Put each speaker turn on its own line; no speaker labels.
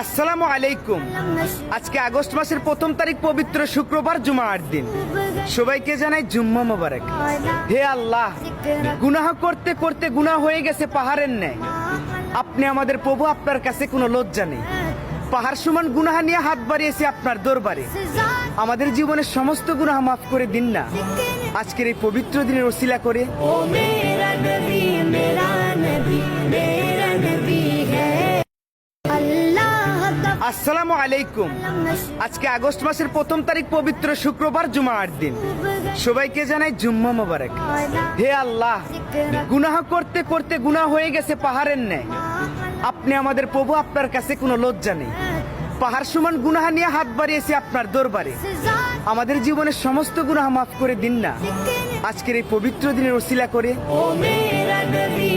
আসসালামু আলাইকুম। আজকে আগস্ট মাসের 1ম তারিখ, পবিত্র শুক্রবার, জুমার দিন। সবাইকে জানাই জুম্মা মোবারক। হে আল্লাহ, গুনাহ করতে করতে গুনাহ হয়ে গেছে পাহাড়ের ন্যায়। আপনি আমাদের প্রভু, আপনার কাছে কোনো লজ্জা নেই। পাহাড় সমান গুনাহ নিয়ে হাত বাড়িয়েছি আপনার দরবারে। আমাদের জীবনের সমস্ত গুনাহ মাফ করে দিন না, আজকের এই পবিত্র দিনের ওসিলা করে।
ओ मेरा नबी है अल्लाह का
আসসালামু আলাইকুম। আজকে আগস্ট মাসের 1ম তারিখ, পবিত্র শুক্রবার, জুমার দিন। সবাইকে জানাই জুম্মা মোবারক। হে আল্লাহ, গুনাহ করতে করতে গুনাহ হয়ে গেছে পাহাড়ের ন্যায়। আপনি আমাদের প্রভু, আপনার কাছে কোনো লজ্জা নেই। পাহাড় সমান গুনাহ নিয়ে হাত বাড়িয়েছি আপনার দরবারে। আমাদের জীবনের সমস্ত গুনাহ মাফ করে দিন না, আজকের এই পবিত্র দিনের ওসিলা করে।
ओ मेरा नबी